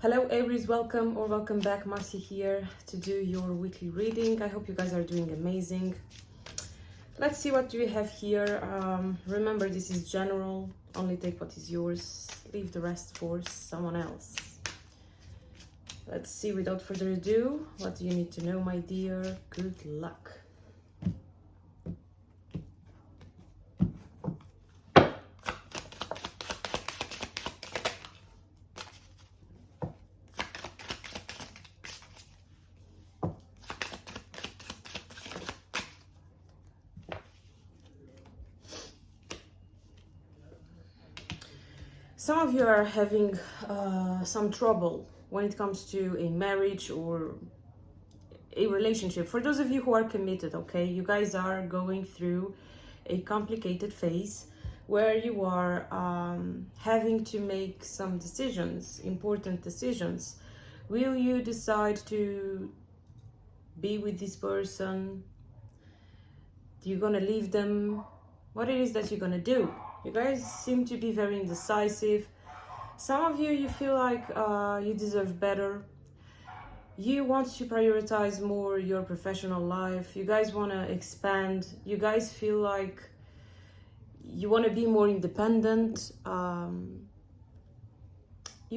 Hello Aries, welcome back. Marcy here to do your weekly reading. I hope you guys are doing amazing. Let's see what we have here. Remember, this is general. Only take what is yours. Leave the rest for someone else. Let's see, without further ado, what do you need to know, my dear? Good luck. Some of you are having some trouble when it comes to a marriage or a relationship. For those of you who are committed, okay, you guys are going through a complicated phase where you are having to make some decisions, important decisions. Will you decide to be with this person? You're gonna leave them? What it is that you're gonna do? You guys seem to be very indecisive. Some of you, you feel like you deserve better. You want to prioritize more your professional life. You guys want to expand. You guys feel like you want to be more independent. You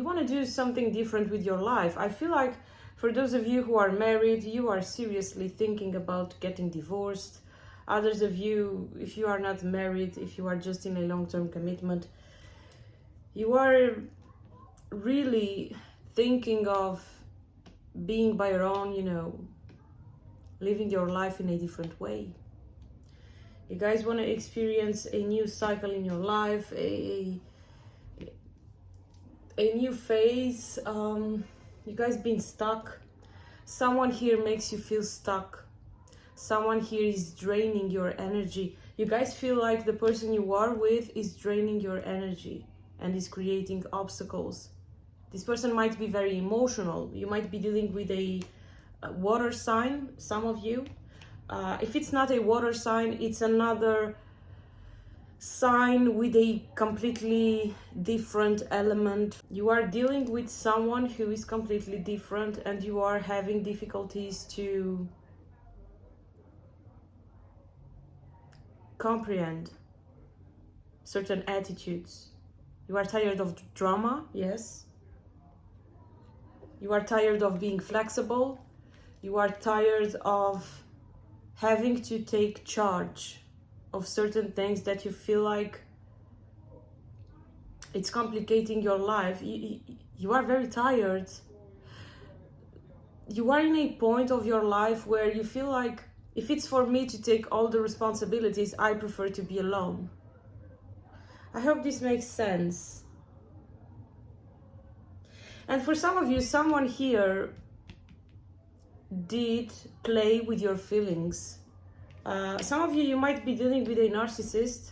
want to do something different with your life. I feel like for those of you who are married, you are seriously thinking about getting divorced. Others of you, if you are not married, if you are just in a long-term commitment, you are really thinking of being by your own, living your life in a different way. You guys want to experience a new cycle in your life, a new phase. You guys been stuck. Someone here makes you feel stuck. Someone here is draining your energy. You guys feel like the person you are with is draining your energy and is creating obstacles. This person might be very emotional. You might be dealing with a water sign, some of you. If it's not a water sign, it's another sign with a completely different element. You are dealing with someone who is completely different and you are having difficulties to comprehend certain attitudes. You are tired of drama, yes. You are tired of being flexible. You are tired of having to take charge of certain things that you feel like it's complicating your life. You are very tired. You are in a point of your life where you feel like, if it's for me to take all the responsibilities, I prefer to be alone. I hope this makes sense. And for some of you, someone here did play with your feelings. Some of you, you might be dealing with a narcissist.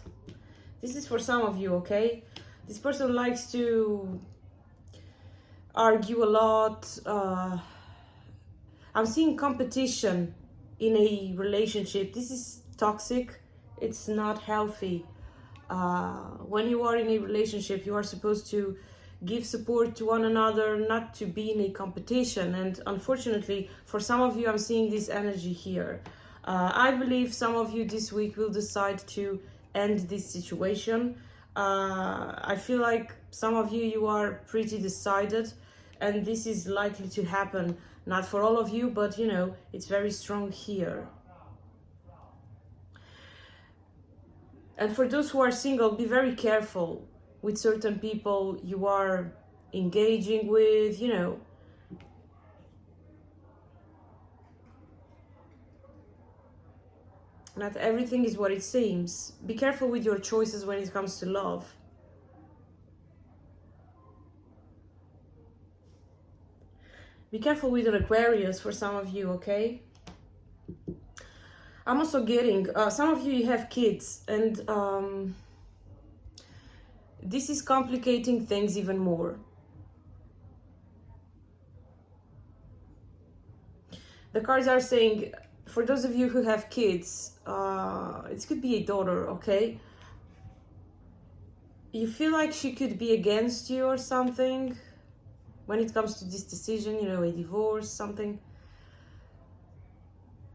This is for some of you, okay? This person likes to argue a lot. I'm seeing competition in a relationship. This is toxic. It's not healthy. When you are in a relationship, you are supposed to give support to one another, not to be in a competition. And unfortunately, for some of you, I'm seeing this energy here. I believe some of you this week will decide to end this situation. I feel like some of you, you are pretty decided, and this is likely to happen. Not for all of you, but it's very strong here. And for those who are single, be very careful with certain people you are engaging with, Not everything is what it seems. Be careful with your choices when it comes to love. Be careful with an Aquarius for some of you, okay? I'm also getting, some of you have kids, and this is complicating things even more. The cards are saying, for those of you who have kids, it could be a daughter, okay? You feel like she could be against you or something. when it comes to this decision, you know, a divorce, something.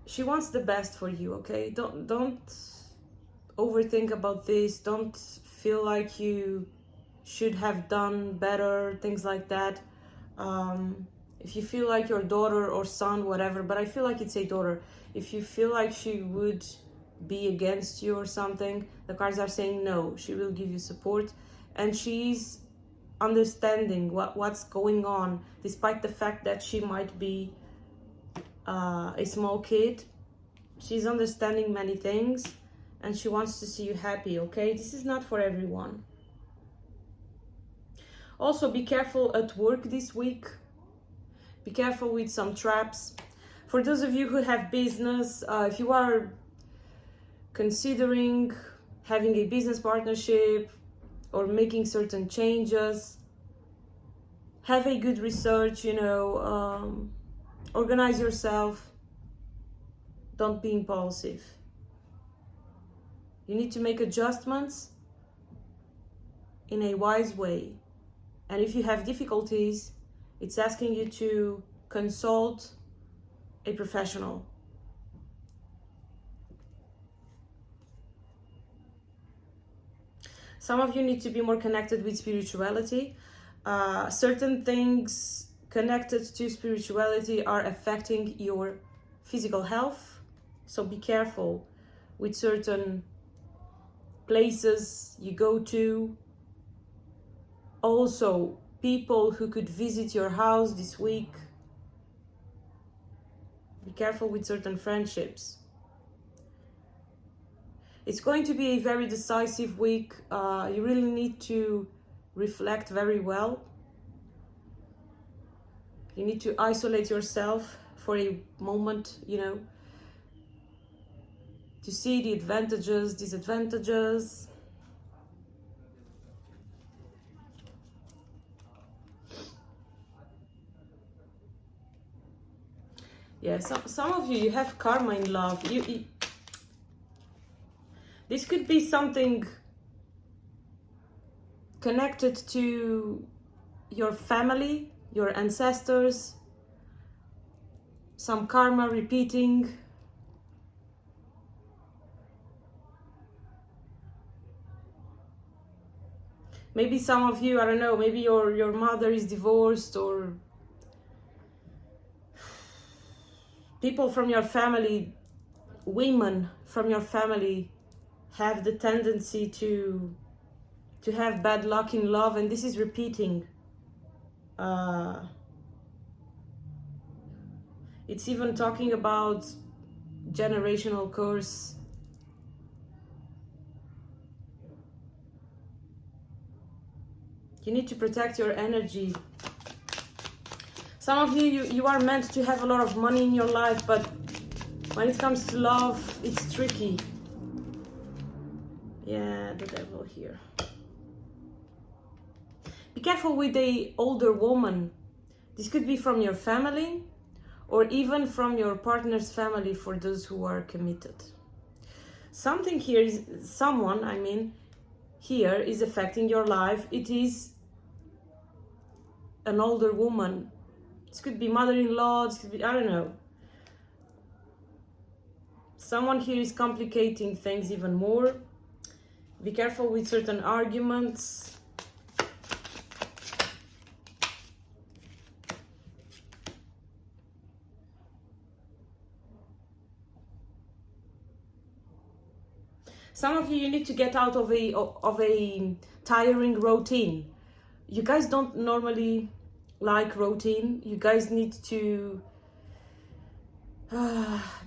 She wants the best for you, okay? Don't overthink about this. Don't feel like you should have done better, things like that. If you feel like your daughter or son, whatever, but I feel like it's a daughter, if you feel like she would be against you or something, the cards are saying no, she will give you support, and she's understanding what's going on, despite the fact that she might be a small kid. She's understanding many things, and she wants to see you happy, okay? This is not for everyone. Also, be careful at work this week. Be careful with some traps. For those of you who have business, if you are considering having a business partnership or making certain changes, have a good research, you know, organize yourself. Don't be impulsive. You need to make adjustments in a wise way. And if you have difficulties, it's asking you to consult a professional. Some of you need to be more connected with spirituality. Certain things connected to spirituality are affecting your physical health. So be careful with certain places you go to. Also, people who could visit your house this week. Be careful with certain friendships. It's going to be a very decisive week. You really need to reflect very well. You need to isolate yourself for a moment, you know, to see the advantages, disadvantages. Yeah, some of you have karma in love. This could be something connected to your family, your ancestors, some karma repeating. Maybe some of you, I don't know, maybe your mother is divorced, or people from your family, women from your family have the tendency to have bad luck in love, and this is repeating. It's even talking about generational curse. You need to protect your energy. Some of you are meant to have a lot of money in your life, but when it comes to love, it's tricky. Yeah, the devil here. Be careful with the older woman. This could be from your family or even from your partner's family for those who are committed. Something here is, someone, I mean, here is affecting your life. It is an older woman. This could be mother-in-law, this could be, I don't know. Someone here is complicating things even more. Be careful with certain arguments. Some of you need to get out of a tiring routine. You guys don't normally like routine. You guys need to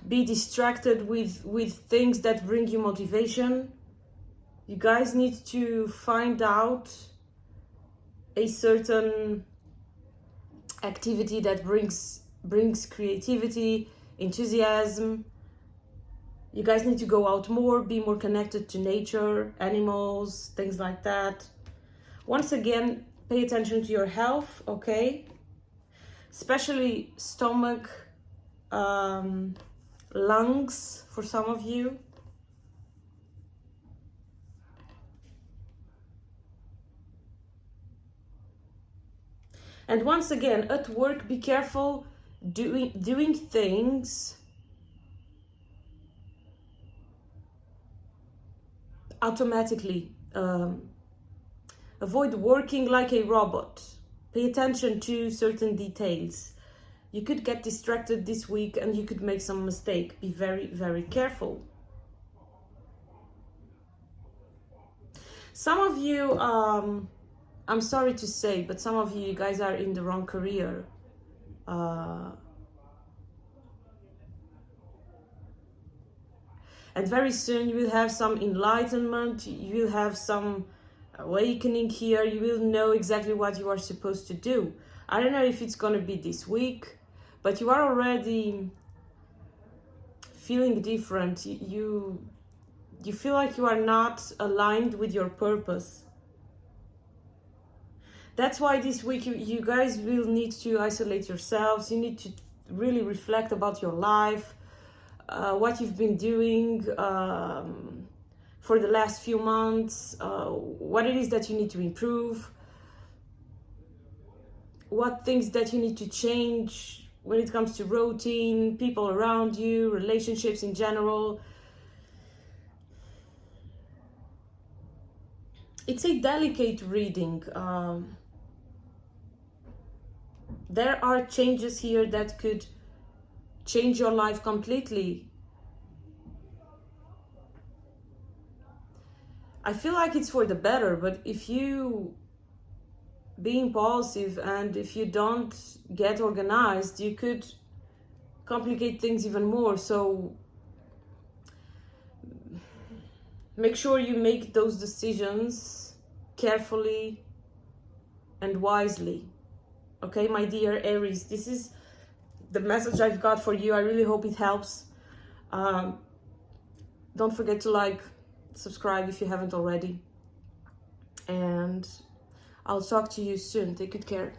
be distracted with things that bring you motivation. You guys need to find out a certain activity that brings creativity, enthusiasm. You guys need to go out more, be more connected to nature, animals, things like that. Once again, pay attention to your health, okay? Especially stomach, lungs for some of you. And once again, at work, be careful doing things automatically. Avoid working like a robot. Pay attention to certain details. You could get distracted this week and you could make some mistake. Be very, very careful. Some of you, I'm sorry to say, but some of you guys are in the wrong career. And very soon you will have some enlightenment, you will have some awakening here, you will know exactly what you are supposed to do. I don't know if it's going to be this week, but you are already feeling different. You feel like you are not aligned with your purpose. That's why this week you guys will need to isolate yourselves. You need to really reflect about your life, what you've been doing for the last few months, what it is that you need to improve, what things that you need to change when it comes to routine, people around you, relationships in general. It's a delicate reading. There are changes here that could change your life completely. I feel like it's for the better, but if you be impulsive and if you don't get organized, you could complicate things even more. So make sure you make those decisions carefully and wisely. Okay, my dear Aries, this is the message I've got for you. I really hope it helps. Don't forget to like, subscribe if you haven't already. And I'll talk to you soon. Take good care.